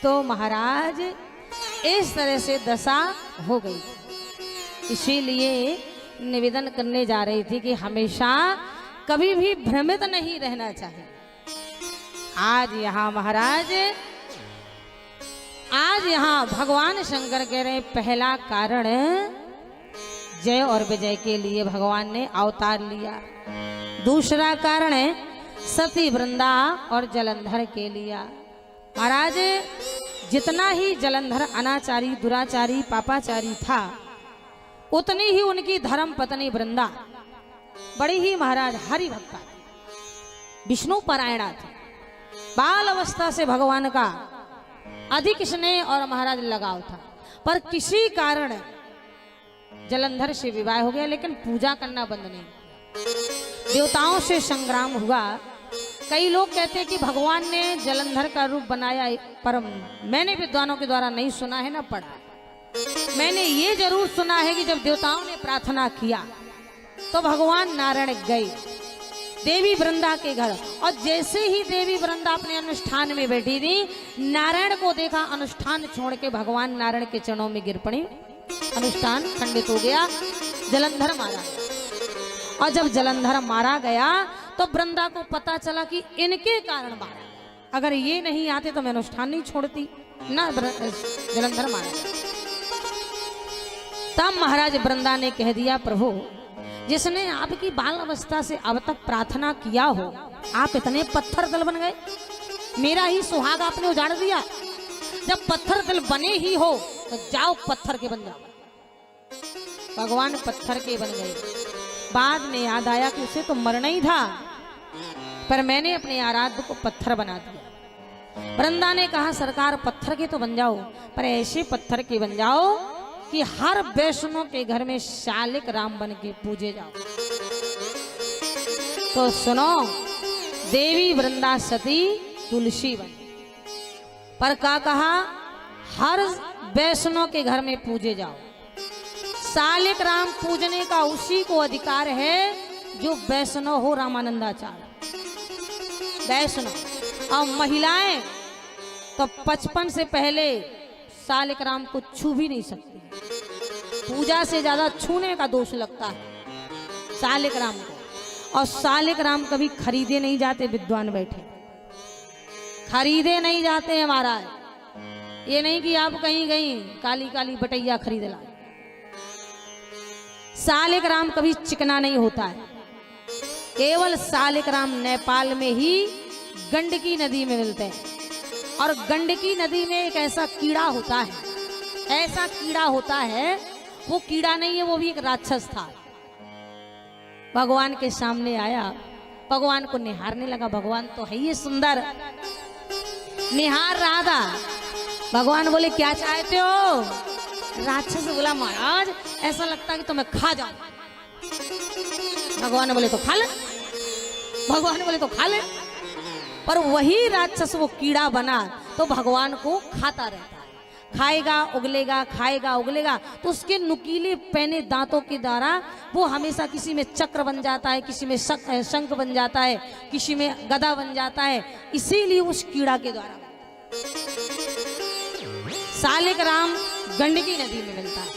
तो महाराज इस तरह से दशा हो गई। इसीलिए निवेदन करने जा रही थी कि हमेशा कभी भी भ्रमित नहीं रहना चाहिए। आज यहाँ महाराज, आज यहाँ भगवान शंकर कह रहे पहला कारण जय और विजय के लिए भगवान ने अवतार लिया। दूसरा कारण है सती वृंदा और जलंधर के लिया। महाराज जितना ही जलंधर अनाचारी, दुराचारी, पापाचारी था, उतनी ही उनकी धर्म पत्नी वृंदा बड़ी ही महाराज हरि भक्ता, विष्णु परायणा थी। बाल अवस्था से भगवान का अधिक स्नेह और महाराज लगाव था। पर किसी कारण जलंधर से विवाह हो गया, लेकिन पूजा करना बंद नहीं किया। देवताओं से संग्राम हुआ। कई लोग कहते हैं कि भगवान ने जलंधर का रूप बनाया, पर मैंने विद्वानों के द्वारा नहीं सुना है, ना पढ़ा। मैंने ये जरूर सुना है कि जब देवताओं ने प्रार्थना किया तो भगवान नारायण गए देवी वृंदा के घर, और जैसे ही देवी वृंदा अपने अनुष्ठान में बैठी थी, नारायण को देखा, अनुष्ठान छोड़ के भगवान नारायण के चरणों में गिर पड़ी। अनुष्ठान खंडित हो गया, जलंधर मारा गया। और जब जलंधर मारा गया तो वृंदा को पता चला कि इनके कारण मारा, अगर ये नहीं आते तो मैं अनुष्ठान नहीं छोड़ती ना। जलंधर मारा गया। तब महाराज वृंदा ने कह दिया, प्रभु जिसने आपकी बाल अवस्था से अब तक प्रार्थना किया हो, आप इतने पत्थर दल बन गए, मेरा ही सुहाग आपने उजाड़ दिया। जब पत्थर दल बने ही हो तो जाओ पत्थर के बन जाओ। भगवान पत्थर के बन गए। बाद में याद आया कि उसे तो मरना ही था, पर मैंने अपने आराध्य को पत्थर बना दिया। वृंदा ने कहा, सरकार पत्थर के तो बन जाओ, पर ऐसे पत्थर के बन जाओ कि हर वैष्णव के घर में शालिक राम बन के पूजे जाओ। तो सुनो, देवी वृंदा सती तुलसी बनी, पर क्या कहा, हर वैष्णव के घर में पूजे जाओ। शालिक राम पूजने का उसी को अधिकार है जो वैष्णव हो, रामानंदाचार्य वैष्णव। और महिलाएं तो 55 से पहले शालिक राम को छू भी नहीं सकती। पूजा से ज्यादा छूने का दोष लगता है शालिक राम को। और शालिक राम कभी खरीदे नहीं जाते, विद्वान बैठे खरीदे नहीं जाते हैं महाराज। ये नहीं कि आप कहीं गई काली काली बटैया खरीद लाए। शालिक राम कभी चिकना नहीं होता है। केवल शालिक राम नेपाल में ही गंडकी नदी में मिलते हैं। और गंडकी नदी में एक ऐसा कीड़ा होता है, ऐसा कीड़ा होता है, वो कीड़ा नहीं है, वो भी एक राक्षस था। भगवान के सामने आया, भगवान को निहारने लगा। भगवान तो है ये सुंदर, निहार रहा था। भगवान बोले, क्या चाहते हो? राक्षस बोला, महाराज ऐसा लगता है कि तुम्हें खा जाऊं। भगवान बोले, तो खा ले। भगवान बोले, तो खा ले। पर वही राक्षस वो कीड़ा बना तो भगवान को खाता रहता है। खाएगा उगलेगा, खाएगा उगलेगा। तो उसके नुकीले पैने दांतों के द्वारा वो हमेशा किसी में चक्र बन जाता है, किसी में शंख बन जाता है, किसी में गदा बन जाता है। इसीलिए उस कीड़ा के द्वारा शालिक राम गंडकी नदी में मिलता है।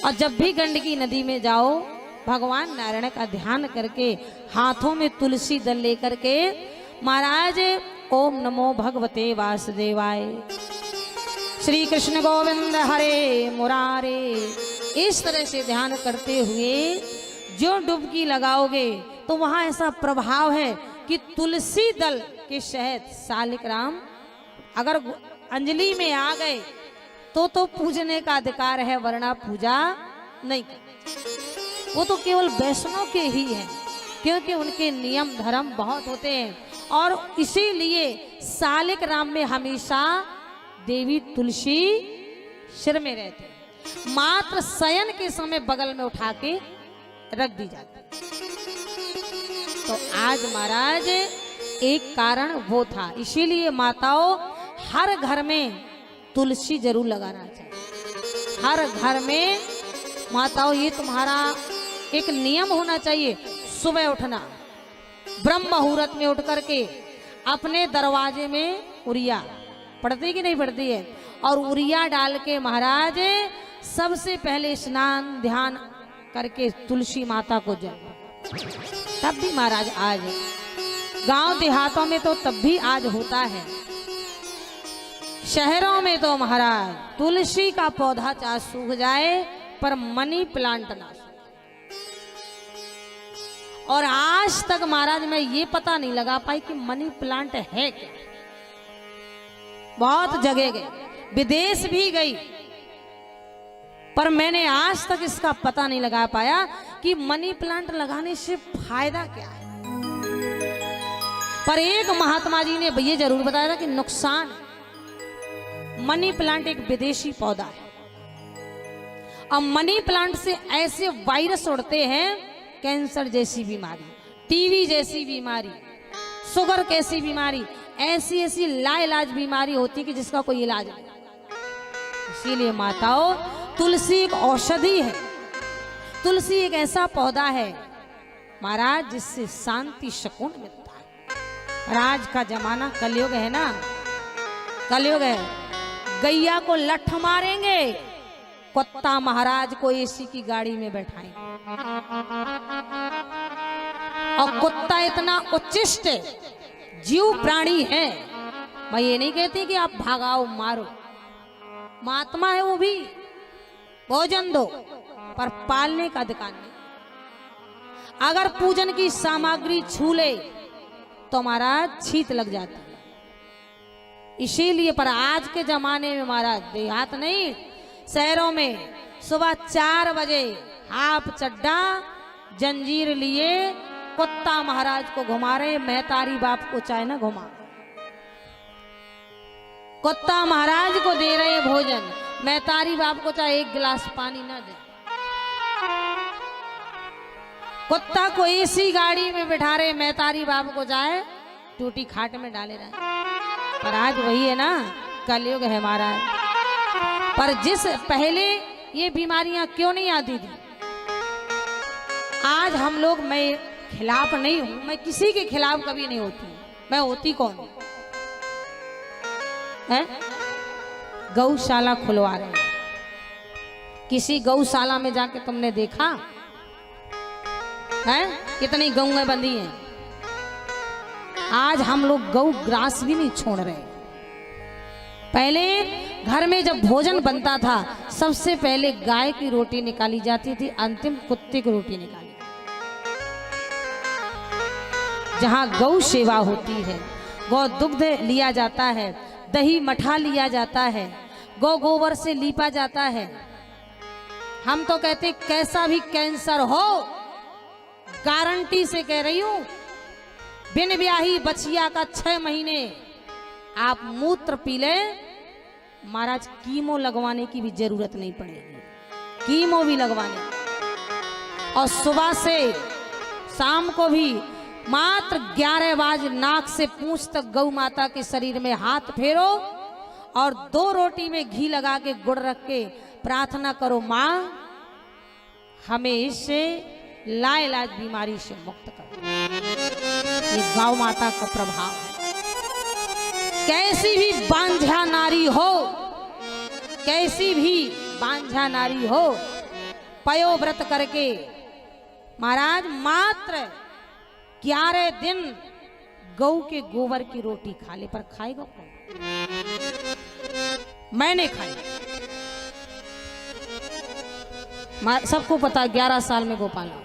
और जब भी गंडकी नदी में जाओ, भगवान नारायण का ध्यान करके हाथों में तुलसी दल लेकर के महाराज ओम नमो भगवते वासुदेवाय, श्री कृष्ण गोविंद हरे मुरारे, इस तरह से ध्यान करते हुए जो डुबकी लगाओगे तो वहां ऐसा प्रभाव है कि तुलसी दल के शहद शालिक राम अगर अंजलि में आ गए तो पूजने का अधिकार है, वरना पूजा नहीं कर। वो तो केवल वैष्णव के ही है, क्योंकि उनके नियम धर्म बहुत होते हैं। और इसीलिए शालिक राम में हमेशा देवी तुलसी सिर में रहते हैं। मात्र शयन के समय बगल में उठा के रख दी जाती। तो आज महाराज एक कारण वो था। इसीलिए माताओं हर घर में तुलसी जरूर लगाना चाहिए। हर घर में माताओं ये तुम्हारा एक नियम होना चाहिए। सुबह उठना, ब्रह्म मुहूर्त में उठ करके अपने दरवाजे में उरिया पड़ती कि नहीं पड़ती है। और उरिया डाल के महाराज सबसे पहले स्नान ध्यान करके तुलसी माता को जल, तब भी महाराज आज गांव देहातों में तो तब भी आज होता है, शहरों में तो महाराज तुलसी का पौधा चाहे सूख जाए पर मनी प्लांट ना सूखे। और आज तक महाराज मैं ये पता नहीं लगा पाई कि मनी प्लांट है क्या। बहुत जगह गए, विदेश भी गई, पर मैंने आज तक इसका पता नहीं लगा पाया कि मनी प्लांट लगाने से फायदा क्या है। पर एक महात्मा जी ने ये जरूर बताया था कि नुकसान, मनी प्लांट एक विदेशी पौधा है। अब मनी प्लांट से ऐसे वायरस उड़ते हैं, कैंसर जैसी बीमारी, टीबी जैसी बीमारी, शुगर कैसी बीमारी, ऐसी ऐसी लाइलाज बीमारी होती है कि जिसका कोई इलाज नहीं। इसीलिए माताओं, तुलसी एक औषधि है, तुलसी एक ऐसा पौधा है महाराज जिससे शांति सुकून मिलता है। और आज का जमाना कलयुग है ना, कलयुग है, गैया को लठ मारेंगे, कुत्ता महाराज को एसी की गाड़ी में बैठाएंगे। और कुत्ता इतना उच्चिष्ट जीव प्राणी है, मैं ये नहीं कहती कि आप भागाओ मारो, महात्मा है वो भी, भोजन दो, पर पालने का अधिकार नहीं। अगर पूजन की सामग्री छू ले तो महाराज छीत लग जाती है। इसीलिए पर आज के जमाने में महाराज देहात नहीं, शहरों में सुबह 4 बजे हाफ चड्डा जंजीर लिए कुत्ता महाराज को घुमा रहे, महतारी बाप को चाहे ना घुमा, कुत्ता महाराज को दे रहे भोजन, महतारी बाप को चाहे एक गिलास पानी ना दे। कुत्ता को एसी गाड़ी में बिठा रहे, महतारी बाप को चाहे टूटी खाट में डाले रहे। पर आज वही है ना, कलयुग है महाराज। पर जिस पहले ये बीमारियां क्यों नहीं आती थी, आज हम लोग, मैं खिलाफ नहीं हूं, मैं किसी के खिलाफ कभी नहीं होती, मैं होती कौन है? गौशाला खुलवा रहे हैं, किसी गौशाला में जाके तुमने देखा है कितनी गौएं बंधी हैं? आज हम लोग गौ ग्रास भी नहीं छोड़ रहे। पहले घर में जब भोजन बनता था, सबसे पहले गाय की रोटी निकाली जाती थी, अंतिम कुत्ते की रोटी निकाली। जहां गौ सेवा होती है, गौ दुग्ध लिया जाता है, दही मठा लिया जाता है, गौ गोबर से लीपा जाता है। हम तो कहते कैसा भी कैंसर हो, गारंटी से कह रही हूं, बिन ब्याही बछिया का 6 महीने आप मूत्र पी ले, महाराज कीमो लगवाने की भी जरूरत नहीं पड़ेगी, कीमो भी लगवाने। और सुबह से शाम को भी मात्र 11 बजे नाक से पूंछ तक गौ माता के शरीर में हाथ फेरो और 2 रोटी में घी लगा के गुड़ रख के प्रार्थना करो, माँ हमें इससे लाइलाज बीमारी से मुक्त करो। ये गौ माता का प्रभाव है। कैसी भी बांझा नारी हो, कैसी भी बांझा नारी हो, पयो व्रत करके महाराज मात्र 11 दिन गौ के गोबर की रोटी खा ले। पर खाएगा कौन? मैंने खाई, सबको पता 11 साल में गोपाला